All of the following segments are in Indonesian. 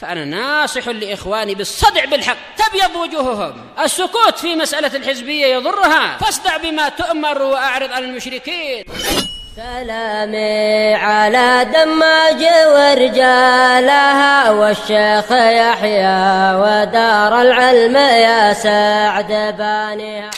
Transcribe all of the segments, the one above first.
فأنا ناصح لإخواني بالصدع بالحق تبيض وجوههم. السكوت في مسألة الحزبية يضرها، فاصدع بما تؤمر وأعرض عن المشركين. سلامي على دماج ورجالها والشيخ يحيى ودار العلم يا سعد بانيها.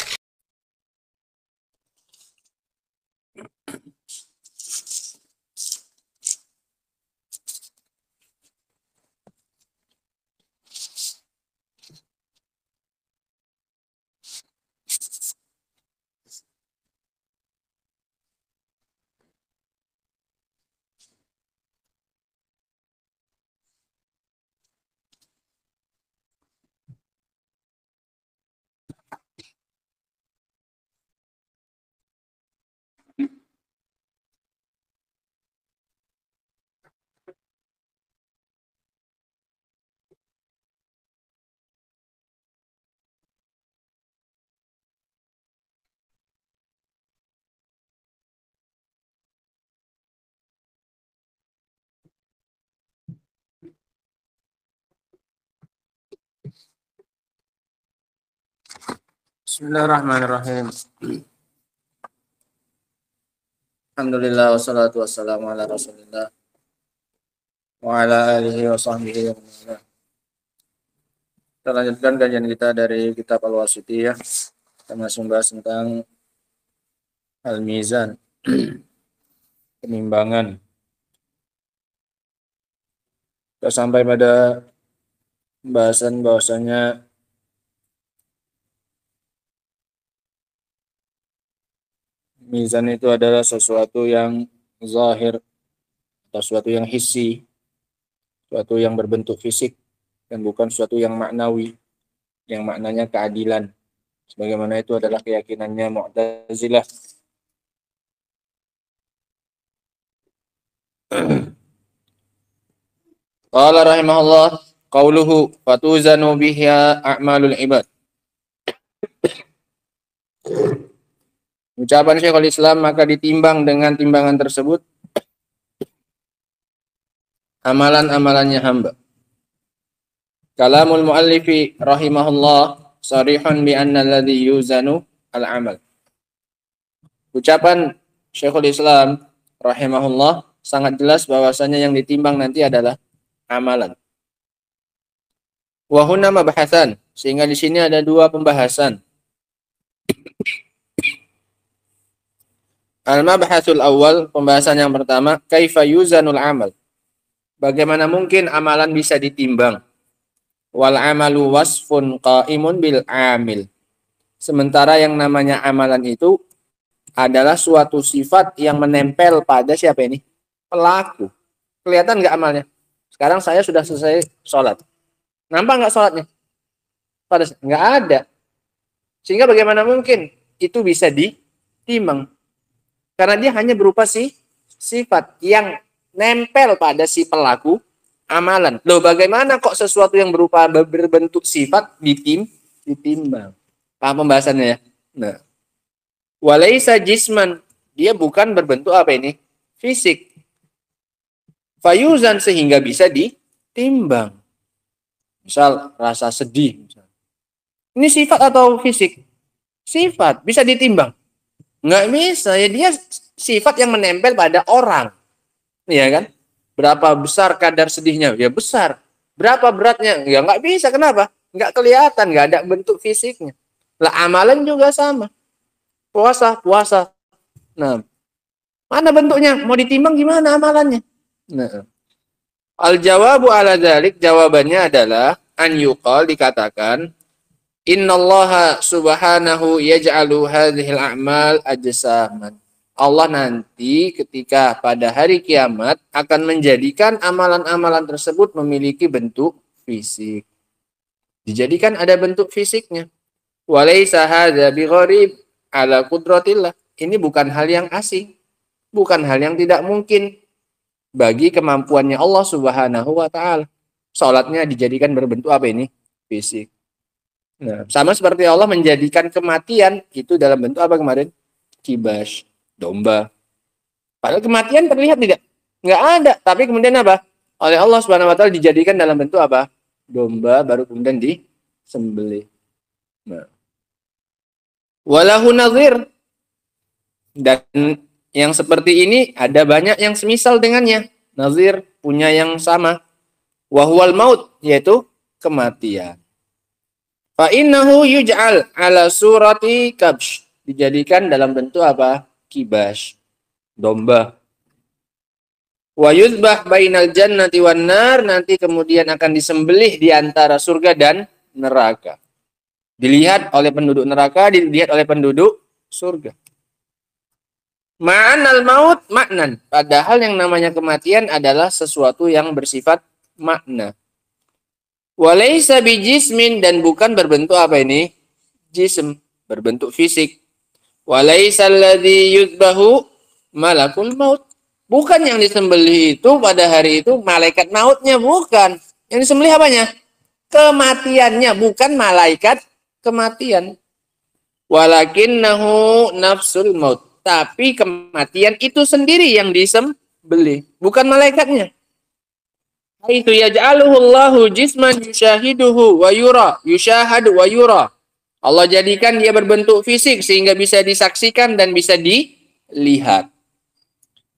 Bismillahirrahmanirrahim. Alhamdulillah wassalatu wassalamu ala Rasulillah wa ala alihi wa sahbihi wa man. Kita lanjutkan kajian kita dari kitab Al-Wasithiyah. Kita masih membahas tentang Al-Mizan, penimbangan. Kita sampai pada pembahasan bahwasanya mizan itu adalah sesuatu yang zahir, atau sesuatu yang hissi, sesuatu yang berbentuk fisik, dan bukan sesuatu yang maknawi, yang maknanya keadilan. Sebagaimana itu adalah keyakinannya Mu'tazilah. Qala rahimahullah, qauluhu fatuzanu biha a'malul ibad. Ucapan Syekhul Islam, maka ditimbang dengan timbangan tersebut amalan-amalannya hamba. Kalamul muallifi rahimahullah sarihun bi anna alladhi yuzanu al-amal. Ucapan Syekhul Islam rahimahullah sangat jelas bahwasanya yang ditimbang nanti adalah amalan. Wa huna mabhasan, sehingga di sini ada dua pembahasan. Al-mabhasul awal, pembahasan yang pertama, kaifa yuzanul amal. Bagaimana mungkin amalan bisa ditimbang? Wal amalu wasfun qaimun bil amil. Sementara yang namanya amalan itu adalah suatu sifat yang menempel pada siapa ini? Pelaku. Kelihatan nggak amalnya? Sekarang saya sudah selesai sholat. Nampak nggak sholatnya? Pada nggak ada. Sehingga bagaimana mungkin itu bisa ditimbang? Karena dia hanya berupa sifat yang nempel pada si pelaku amalan. Loh, bagaimana kok sesuatu yang berupa berbentuk sifat ditimbang? Paham pembahasannya ya? Nah, walaisa jisman, dia bukan berbentuk apa ini? Fisik. Fayuzan, sehingga bisa ditimbang. Misal rasa sedih. Ini sifat atau fisik? Sifat, bisa ditimbang. Nggak bisa, ya dia sifat yang menempel pada orang. Iya kan? Berapa besar kadar sedihnya? Ya besar. Berapa beratnya? Ya nggak bisa. Kenapa? Nggak kelihatan, nggak ada bentuk fisiknya. Lah amalan juga sama. Puasa. Nah, mana bentuknya? Mau ditimbang gimana amalannya? Nah, al-jawabu ala dzalik, jawabannya adalah an yuqal, dikatakan, innallaha subhanahu yaj'alu hadhil a'mal ajsaman. Allah nanti ketika pada hari kiamat akan menjadikan amalan-amalan tersebut memiliki bentuk fisik. Dijadikan ada bentuk fisiknya. Walaysa hadza bigharib ala qudratillah. Ini bukan hal yang asing. Bukan hal yang tidak mungkin bagi kemampuannya Allah Subhanahu wa taala. Salatnya dijadikan berbentuk apa ini? Fisik. Nah, sama seperti Allah menjadikan kematian itu dalam bentuk apa kemarin? Kibas, domba. Padahal kematian terlihat tidak? Nggak ada. Tapi kemudian apa? oleh Allah Subhanahu wa taala dijadikan dalam bentuk apa? Domba baru kemudian disembelih. Nah. Walahu nadhir, dan yang seperti ini ada banyak yang semisal dengannya. Nazir punya yang sama. Wahwal maut, yaitu kematian. Fa innahu yuj'al ala surati kabsh, dijadikan dalam bentuk apa? Kibash, domba. Wa yuzbah bainal jannati wan nar, nanti kemudian akan disembelih di antara surga dan neraka. Dilihat oleh penduduk neraka, dilihat oleh penduduk surga. Ma'anal maut maknan, padahal yang namanya kematian adalah sesuatu yang bersifat makna. Walaysa bijismin, dan bukan berbentuk apa ini? Jism, berbentuk fisik. Walaysa alladhi yuzbahu malakul maut, bukan yang disembelih itu pada hari itu malaikat mautnya, bukan. Yang disembelih apanya? Kematiannya, bukan malaikat kematian. Walakinnahu nafsul maut, tapi kematian itu sendiri yang disembelih, bukan malaikatnya. Itu yaj'aluhu Allahu jisman yushahiduhu wa yura, yushahadu wa yura. Allah jadikan dia berbentuk fisik sehingga bisa disaksikan dan bisa dilihat.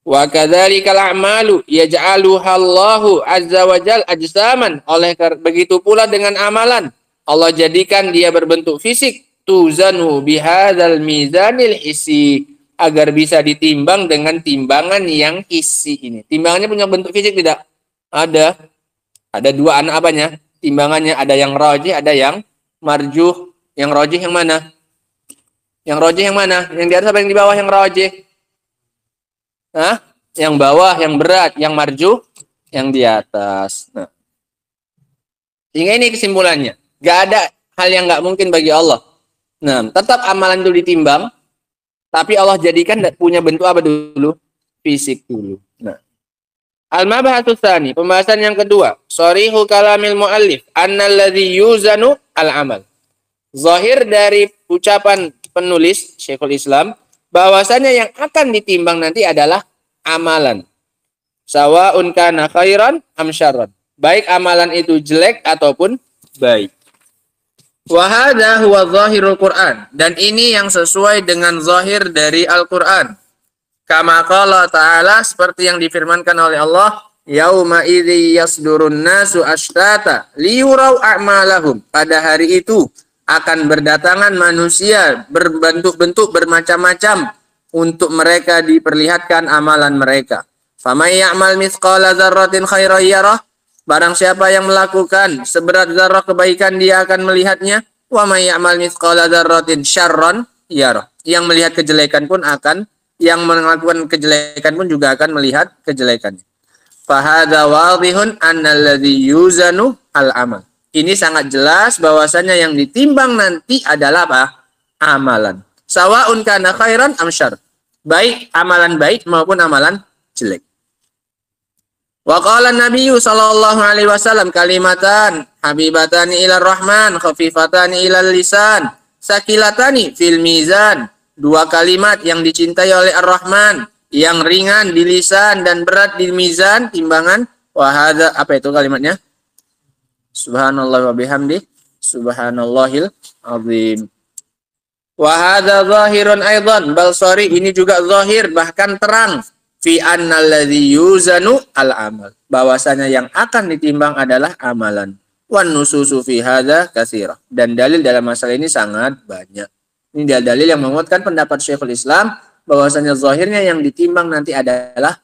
Wa kadzalikal a'malu yaj'aluha Allahu azza wa jal ajsaman. Oleh begitu pula dengan amalan, Allah jadikan dia berbentuk fisik, tuzanu bihadzal mizanil hissi, agar bisa ditimbang dengan timbangan yang hissi ini. Timbangannya punya bentuk fisik tidak? Ada. Ada dua anak apanya? Timbangannya ada yang rajih, ada yang marjuh. Yang rajih yang mana? Yang rajih yang mana? Yang di atas apa yang di bawah yang rajih? Hah? Yang bawah yang berat, yang marjuh yang di atas. Nah. Sehingga ini kesimpulannya. Gak ada hal yang gak mungkin bagi Allah. Nah, tetap amalan itu ditimbang, tapi Allah jadikan punya bentuk apa dulu? Fisik dulu. Nah. Al-mabhatus tsani, pembahasan yang kedua. Sharihul kalamil muallif annalladzi yuzanu al-amal. Zahir dari ucapan penulis Syekhul Islam bahwasanya yang akan ditimbang nanti adalah amalan. Sawa'un kana khairan am syarran. Baik amalan itu jelek ataupun baik. Wa hadza huwa zahirul Qur'an, dan ini yang sesuai dengan zahir dari Al-Qur'an. Kama qala ta'ala, seperti yang difirmankan oleh Allah, yauma idzi yasdurun nasu ashtata liyurau a'malahum. Pada hari itu akan berdatangan manusia berbentuk-bentuk bermacam-macam untuk mereka diperlihatkan amalan mereka. Famay ya'mal mithqala dzarratin khairan yarah, barang siapa yang melakukan seberat zarah kebaikan dia akan melihatnya. Wa may ya'mal mithqala dzarratin syarran yarah, yang melihat kejelekan pun akan, yang melakukan kejelekan pun juga akan melihat kejelekannya. Fahadza wadhihun annalladzi yuzanu al-amal. Ini sangat jelas bahwasanya yang ditimbang nanti adalah apa? Amalan. Sawa'un kana khairan am syarr. Baik amalan baik maupun amalan jelek. Wa qala an-nabiyyu sallallahu alaihi wasallam kalimatan habibatani ilar rahman khafifatani ilal lisan sakilatani fil mizan. Dua kalimat yang dicintai oleh Ar-Rahman, yang ringan di lisan dan berat di mizan, timbangan. Wahada, apa itu kalimatnya? Subhanallah wa bihamdi, subhanallahil azim. Wahada zahirun aidan, bal sorry, ini juga zahir, bahkan terang. Fi annalladzi yuzanu al-amal, bahwasanya yang akan ditimbang adalah amalan. Wan nususu fi hadza katsira, dan dalil dalam masalah ini sangat banyak. Ini dalil yang menguatkan pendapat Syekhul Islam bahwasanya zahirnya yang ditimbang nanti adalah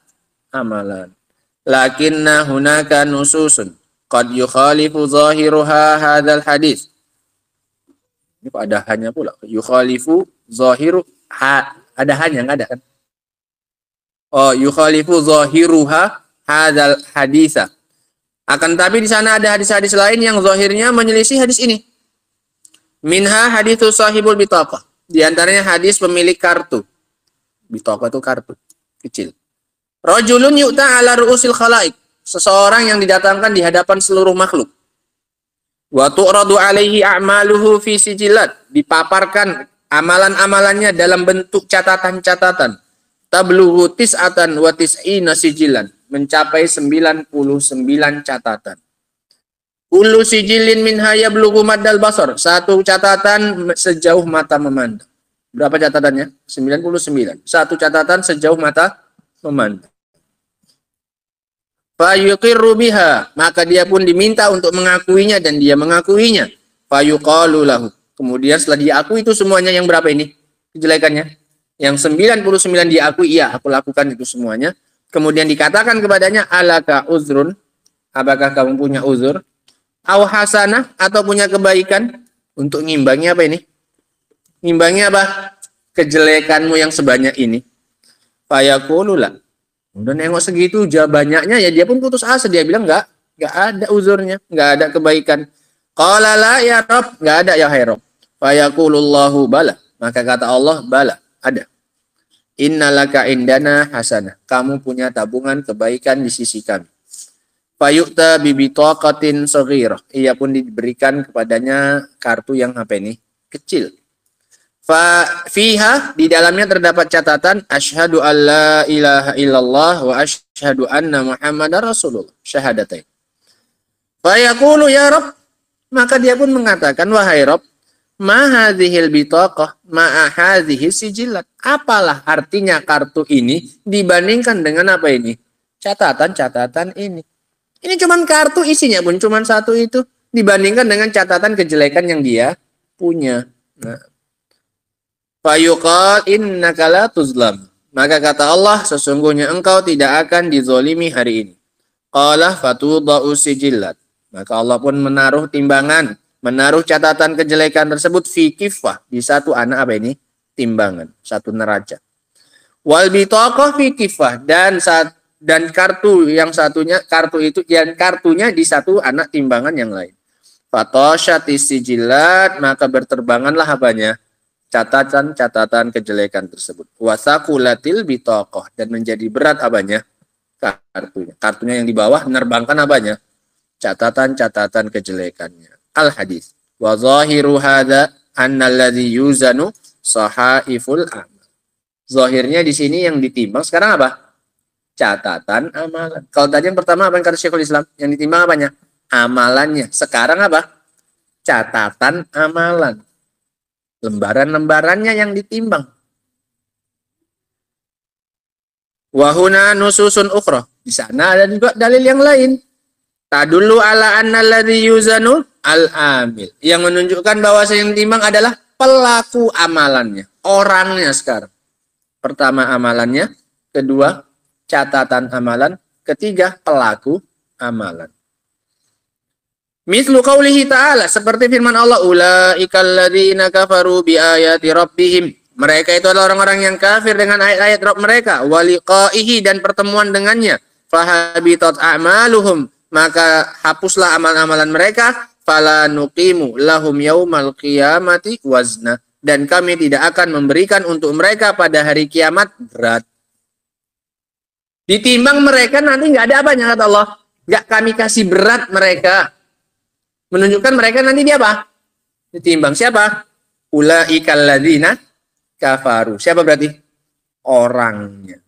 amalan. Lakinna hunaka nususun qad yukhalifu zahiruha hadzal hadis. Ini kok ada hanya pula. Yukhalifu zahiru ada hanya, enggak ada kan? Oh, yukhalifu zahiruha hadzal hadisa. Akan tapi di sana ada hadis-hadis lain yang zahirnya menyelisih hadis ini. Minha hadithu sahibul bitaqah. Di antaranya hadis pemilik kartu. Bitaqah itu kartu kecil. Rajulun yu'ta ala ru'usil khalaik. Seseorang yang didatangkan di hadapan seluruh makhluk. Wa tu'radu alaihi a'maluhu fi sijilat. Dipaparkan amalan-amalannya dalam bentuk catatan-catatan. Tablughu tis'atan wa tis'ina sijilan. mencapai 99 catatan. Kullu sijilin minha yablughu maddal basar. Satu catatan sejauh mata memandang. Berapa catatannya? 99. Satu catatan sejauh mata memandang. Fayuqirru biha, maka dia pun diminta untuk mengakuinya dan dia mengakuinya. Fayuqalu lahu. Kemudian setelah diakui itu semuanya yang berapa ini? Kejelekannya. Yang 99 diakui, iya aku lakukan itu semuanya. Kemudian dikatakan kepadanya, alaka uzrun, apakah kamu punya uzur? Aw hasanah, atau punya kebaikan? Untuk ngimbangi apa ini? Ngimbangi apa? Kejelekanmu yang sebanyak ini. Fayaqulu la. Udah nengok segitu banyaknya ya dia pun putus asa, dia bilang enggak ada uzurnya, enggak ada kebaikan. Qala la ya Rabb, enggak ada ya hai Rabb. Fayaqulullahu bala, maka kata Allah bala, ada. Innalaka indana hasanah, kamu punya tabungan kebaikan di sisi kami. Fayu'ta bibitaqatin shaghirah, ia pun diberikan kepadanya kartu yang apa ini? Kecil. Fiha, di dalamnya terdapat catatan asyhadu alla ilaha illallah wa asyhadu anna muhammadar rasulullah, syahadatain. Fa yaqulu ya Rabb, maka dia pun mengatakan wahai Rabb, ma hadhil bitaqah ma hadhihi sijillat, apalah artinya kartu ini dibandingkan dengan apa ini? Catatan-catatan ini. Ini cuman kartu, isinya pun cuman satu itu dibandingkan dengan catatan kejelekan yang dia punya. Nah, fayuqal innaka la tuzlam, maka kata Allah sesungguhnya engkau tidak akan dizolimi hari ini. Qala fatudau sijillat, maka Allah pun menaruh timbangan, menaruh catatan kejelekan tersebut fi kifah, di satu anak apa ini? Timbangan, satu neraca. Wal bitaqah fi kifah, dan kartu yang satunya, kartu itu yang kartunya di satu anak timbangan yang lain. Fatoshatis sijillat, maka berterbanganlah apanya? Catatan-catatan kejelekan tersebut. Wasaqulatil bitaqah, dan menjadi berat apanya? Kartunya. Kartunya yang di bawah menerbangkan apanya? Catatan-catatan kejelekannya. Al-hadis. Wa zahiru hadza annalladzi yuzanu sahaiful amal. Zahirnya di sini yang ditimbang sekarang apa? Catatan amalan. Kalau tadi yang pertama apa yang kata Syekhul Islam? Yang ditimbang apanya? Amalannya. Sekarang apa? Catatan amalan. Lembaran-lembarannya yang ditimbang. Wahuna nususun ukhra. Di sana ada juga dalil yang lain. Tadullu ala anna alladhi yuzanu al-amil. Yang menunjukkan bahwa yang ditimbang adalah pelaku amalannya. Orangnya sekarang. Pertama amalannya. Kedua catatan amalan. Ketiga pelaku amalan. Mislu qaulihi ta'ala, seperti firman Allah, ulaikal ladzina kafaru bi ayati rabbihim. Mereka itu adalah orang-orang yang kafir dengan ayat-ayat Rabb mereka, wa liqaihi, dan pertemuan dengannya. Fahabitat a'maluhum, maka hapuslah amal-amalan mereka. Fala nuqimu lahum yaumal qiyamati wazna, dan kami tidak akan memberikan untuk mereka pada hari kiamat berat. Ditimbang mereka nanti nggak ada apanya, kata Allah. Nggak kami kasih berat mereka. Menunjukkan mereka nanti dia apa? Ditimbang siapa? Ulaikal ladzina kafaru. Siapa berarti? Orangnya.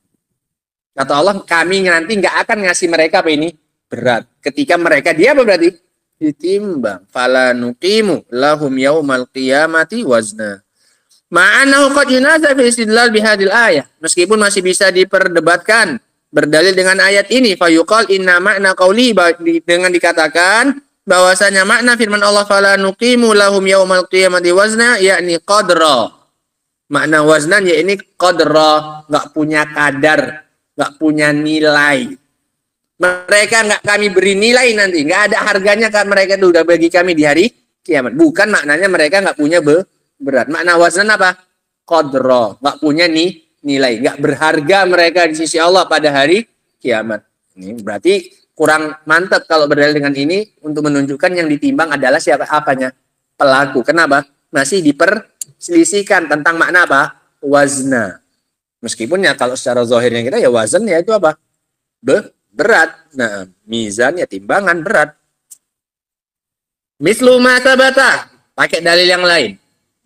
Kata Allah, kami nanti nggak akan ngasih mereka apa ini? Berat. Ketika mereka dia apa berarti? Ditimbang. Fala nuqimu lahum yaumal qiyamati wazna. Ma'anahu qad yunaza fi istidlal bihadil ayah. Meskipun masih bisa diperdebatkan berdalil dengan ayat ini, fayuqal inna ma'na qauli, dengan dikatakan bahwasanya makna firman Allah fala nuqimu lahum yaumal qiyamati wazna, yakni qadra. Makna waznan yakni qadra, enggak punya kadar, enggak punya nilai. Mereka enggak kami beri nilai nanti, enggak ada harganya kan mereka itu udah bagi kami di hari kiamat. Bukan maknanya mereka enggak punya berat. Makna waznan apa? Qadra, enggak punya nilai, enggak berharga mereka di sisi Allah pada hari kiamat. Ini berarti kurang mantap kalau berdalil dengan ini untuk menunjukkan yang ditimbang adalah siapa apanya? Pelaku. Kenapa? Masih diperselisihkan tentang makna apa? Wazna. Meskipun ya kalau secara zahirnya kita ya wazan ya itu apa? Berat. Nah, mizan ya timbangan berat. Mislu ma tabata, pakai dalil yang lain.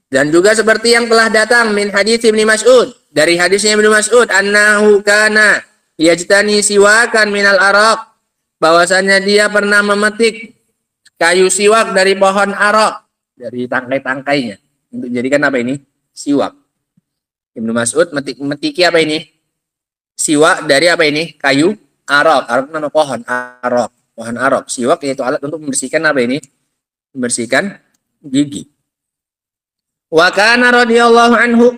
Dan juga seperti yang telah datang min hadits Ibnu Mas'ud, dari hadisnya Ibnu Mas'ud, annahu kana yajtani siwakan minal araq, bahwasanya dia pernah memetik kayu siwak dari pohon araq, dari tangkai-tangkainya untuk jadikan apa ini? Siwak. Ibnu Mas'ud metiki apa ini? Siwak dari apa ini? Kayu araq. Araq nama pohon araq. Pohon araq. Siwak yaitu alat untuk membersihkan apa ini? Membersihkan gigi. Wa kana radhiyallahu anhu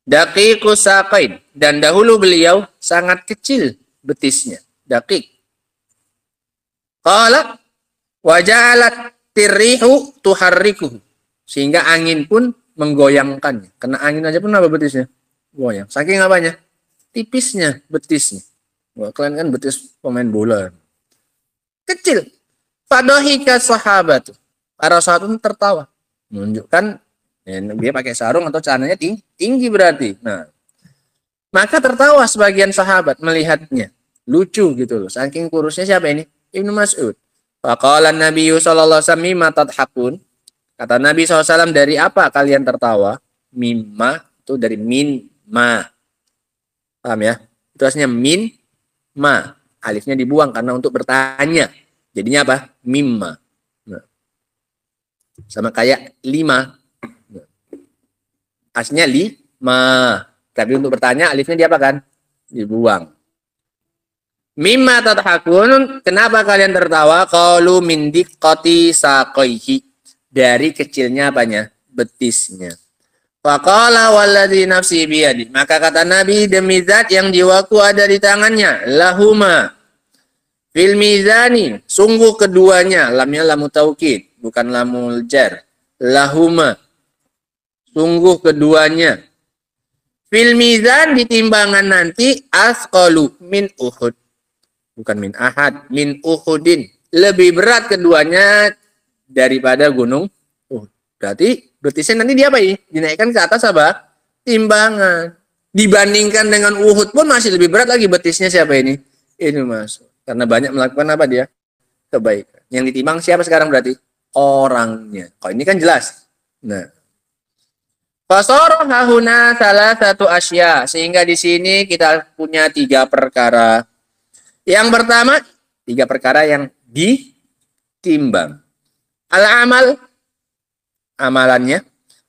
daqiqus saqain, dan dahulu beliau sangat kecil betisnya, daqiq. Qala wa ja'alat tirrihu tuharrikuhu, sehingga angin pun menggoyangkannya. Kena angin aja pun apa betisnya? Goyang. Saking apanya? Tipisnya betisnya. Wah, kalian kan betis pemain bola. Kecil. Fadhahika sahabatu. Para sahabat pun tertawa. Menunjukkan ya, dia pakai sarung atau celananya tinggi berarti. Nah, maka tertawa sebagian sahabat melihatnya. Lucu gitu loh. Saking kurusnya siapa ini? Ibnu Mas'ud. Faqala Nabi sallallahu alaihi wasallam mimma tadhakun. Kata Nabi SAW, dari apa kalian tertawa? Mimma itu dari min ma. Paham ya? Itu aslinya min ma. Alifnya dibuang karena untuk bertanya. Jadinya apa? Mimma. Nah. Sama kayak lima. Aslinya lima. Tapi untuk bertanya alifnya diapakan? Dibuang. Mimma tadhakun, kenapa kalian tertawa? Qalu min diqqati saqaihi, dari kecilnya apanya? Betisnya. Faqala walladzi nafsi biyadi, maka kata Nabi, demi zat yang jiwaku ada di tangannya, lahuma fil mizani, sungguh keduanya, lamnya lamu taukid, bukan lamul jar. Lahuma, sungguh keduanya, fil mizan, di timbangan nanti, asqalu min Uhud, bukan min ahad, min Uhudin, lebih berat keduanya daripada gunung Uhud. Berarti betisnya nanti dia apa ini? Dinaikkan ke atas apa? Timbangan. Dibandingkan dengan Uhud pun masih lebih berat lagi betisnya siapa ini? Ini masuk. Karena banyak melakukan apa dia? Kebaikan. Yang ditimbang siapa sekarang berarti? Orangnya. Kalau ini kan jelas. Nah. Fasara hahuna salah satu asya, sehingga di sini kita punya 3 perkara. Yang pertama, 3 perkara yang ditimbang. Al-amal, amalannya.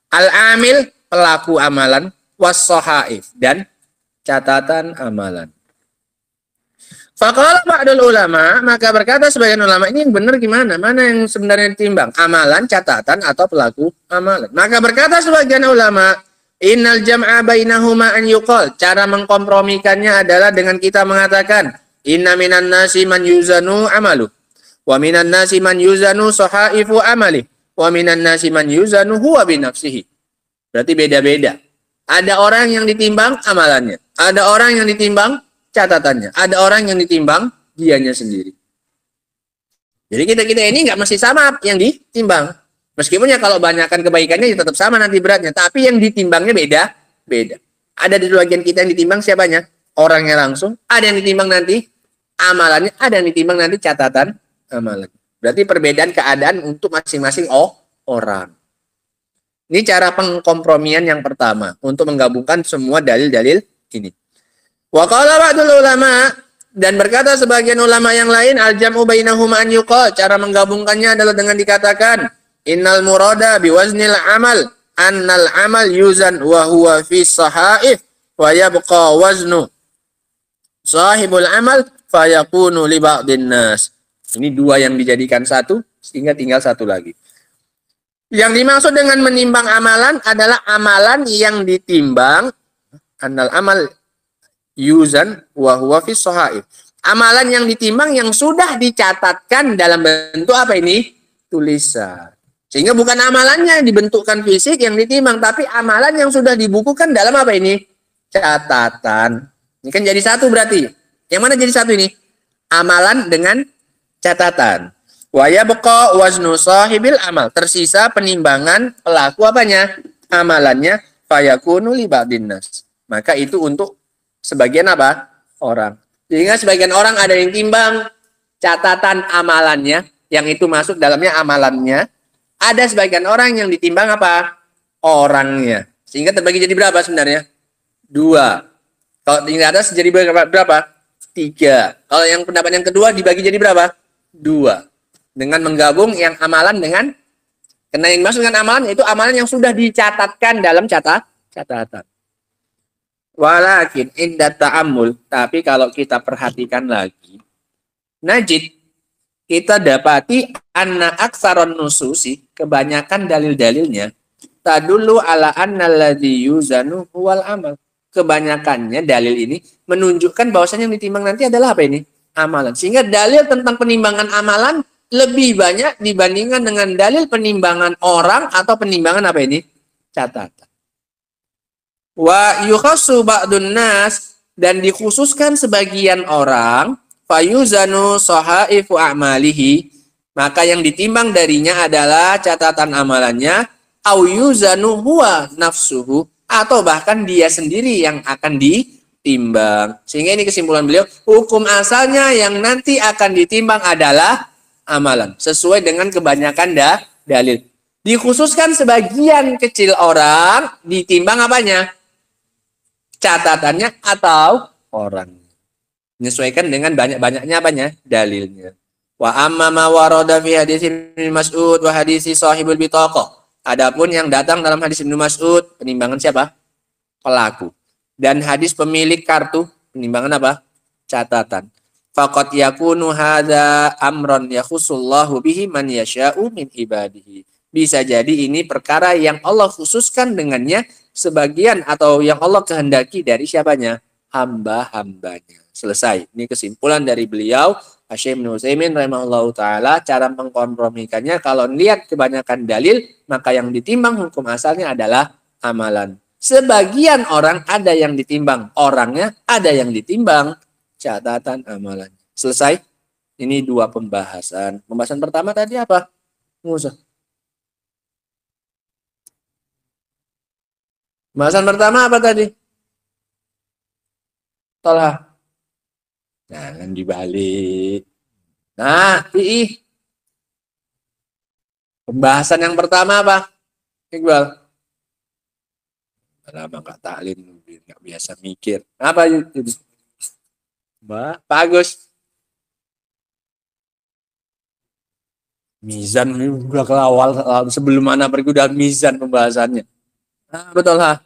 Al-amil, pelaku amalan. Was-sahaif, dan catatan amalan. Faqala ba'dul ulama, maka berkata sebagian ulama, ini yang benar gimana? Mana yang sebenarnya ditimbang? Amalan, catatan, atau pelaku amalan? Maka berkata sebagian ulama, innal jam'a bainahuma an yuqal. Cara mengkompromikannya adalah dengan kita mengatakan, inna minan nasi man yuzanu amalu, wa minan nasi man yuzanu sahaifu amali, wa minan nasi man yuzanu huwa binafsihi. Berarti beda-beda. Ada orang yang ditimbang amalannya, ada orang yang ditimbang catatannya, ada orang yang ditimbang dianya sendiri. Jadi kita ini nggak mesti sama yang ditimbang. Meskipun ya kalau banyakkan kebaikannya ya tetap sama nanti beratnya, tapi yang ditimbangnya beda. Ada di bagian kita yang ditimbang siapanya? Orangnya langsung. Ada yang ditimbang nanti amalannya, ada yang ditimbang nanti catatan amalan. Berarti perbedaan keadaan untuk masing-masing orang. Ini cara pengkompromian yang pertama untuk menggabungkan semua dalil-dalil ini. Wa qala ba'dul ulama, dan berkata sebagian ulama yang lain, al-jam'u bainahuma an yuqal, cara menggabungkannya adalah dengan dikatakan innal murada biwaznil amal annal amal yuzan wa huwa fi sahaif wa yabqa waznu sahibul amal fayakunu li ba'din nas. Ini 2 yang dijadikan satu sehingga tinggal 1 lagi. Yang dimaksud dengan menimbang amalan adalah amalan yang ditimbang, annal amal yuzan wa huwa fi sahaif. Amalan yang ditimbang yang sudah dicatatkan dalam bentuk apa ini? Tulisan. Sehingga bukan amalannya dibentukkan fisik yang ditimbang, tapi amalan yang sudah dibukukan dalam apa ini? Catatan. Ini kan jadi 1 berarti. Yang mana jadi 1 ini? Amalan dengan catatan. Wa yabqa waznu sahibil amal. Tersisa penimbangan pelaku apanya? Amalannya. Fayakunu li ba'din nas. Maka itu untuk sebagian apa? Orang. Sehingga sebagian orang ada yang timbang catatan amalannya, yang itu masuk dalamnya amalannya. Ada sebagian orang yang ditimbang apa? Orangnya. Sehingga terbagi jadi berapa sebenarnya? 2. Kalau tinggal atas jadi berapa? 3. Kalau yang pendapat yang kedua dibagi jadi berapa? 2. Dengan menggabung yang amalan dengan, karena yang dimaksud dengan amalan itu amalan yang sudah dicatatkan dalam catatan. Walakin inda ta'ammul, tapi kalau kita perhatikan lagi, najid, kita dapati anna aksaron nususi, kebanyakan dalil-dalilnya, tadullu ala anna alladhi yuzanu huwal amal. Kebanyakannya dalil ini menunjukkan bahwasanya yang ditimbang nanti adalah apa ini? Amalan. Sehingga dalil tentang penimbangan amalan lebih banyak dibandingkan dengan dalil penimbangan orang atau penimbangan apa ini? Catatan. Wa yukhassu ba'dun nas, dan dikhususkan sebagian orang, fayuzanu sahaifu a'malihi, maka yang ditimbang darinya adalah catatan amalannya, au yuzanu huwa nafsuhu, atau bahkan dia sendiri yang akan ditimbang. Sehingga ini kesimpulan beliau, hukum asalnya yang nanti akan ditimbang adalah amalan, sesuai dengan kebanyakan dalil. Dikhususkan sebagian kecil orang ditimbang apanya? Catatannya atau orang. Menyesuaikan dengan banyak-banyaknya apanya? Dalilnya. Wa amma ma warada fi hadis Ibnu Mas'ud wa hadis sahibul bitaqah. Adapun yang datang dalam hadis Ibnu Mas'ud, penimbangan siapa? Pelaku. Dan hadis pemilik kartu, penimbangan apa? Catatan. Faqad yakunu hadza amran yakhusullahu bihi man yasha'u min ibadihi. Bisa jadi ini perkara yang Allah khususkan dengannya sebagian, atau yang Allah kehendaki dari siapanya? Hamba-hambanya. Selesai. Ini kesimpulan dari beliau, Syekh Ibnu Utsaimin rahimahullahu taala. Cara mengkompromikannya, kalau lihat kebanyakan dalil, maka yang ditimbang hukum asalnya adalah amalan. Sebagian orang ada yang ditimbang orangnya, ada yang ditimbang catatan amalannya. Selesai. Ini 2 pembahasan. Pembahasan pertama tadi apa? Musa. Pembahasan pertama apa tadi? Tolha. Jangan dibalik. Nah, pembahasan yang pertama apa? Iqbal. Lama nggak taklim, nggak biasa mikir. Apa itu? Pak Agus. Mizan udah ke awal sebelum anak pergi udah mizan pembahasannya. Nah, betul ha.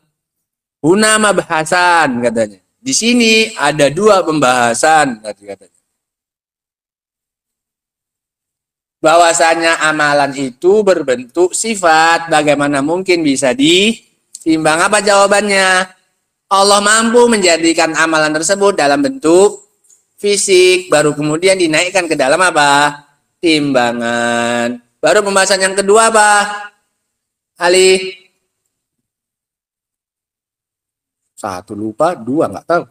Huna mabhasan katanya. Di sini ada 2 pembahasan katanya. Bahwasanya amalan itu berbentuk sifat, bagaimana mungkin bisa ditimbang? Apa jawabannya? Allah mampu menjadikan amalan tersebut dalam bentuk fisik, baru kemudian dinaikkan ke dalam apa? Timbangan. Baru pembahasan yang kedua apa? Ali? 1 lupa, 2 nggak tahu.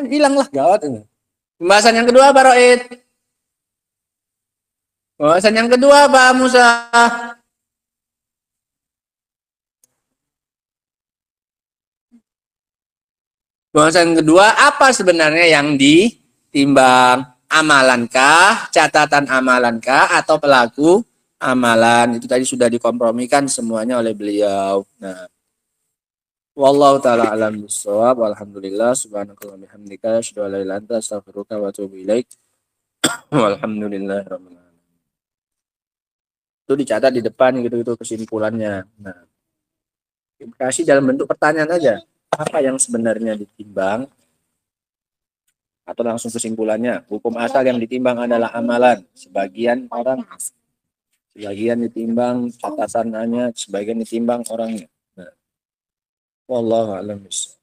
Hilanglah gawat ini. Pembahasan yang kedua apa, Roid? Pembahasan yang kedua apa, Musa? Pembahasan yang kedua, apa sebenarnya yang ditimbang? Amalankah, catatan amalankah, atau pelaku amalan? Itu tadi sudah dikompromikan semuanya oleh beliau. Nah, wallahu ta'ala alam bissawab. Alhamdulillah, subhanakallah bihamdika, asyhadu an la ilaha illa anta, astaghfiruka wa atubu ilaik. Walhamdulillahirabbil alamin. Itu dicatat di depan gitu kesimpulannya. Nah, kasih dalam bentuk pertanyaan aja. Apa yang sebenarnya ditimbang? Atau langsung kesimpulannya. Hukum asal yang ditimbang adalah amalan. Sebagian orang, sebagian ditimbang catatannya, sebagian ditimbang orangnya. Nah, wallahu a'lam bishawab.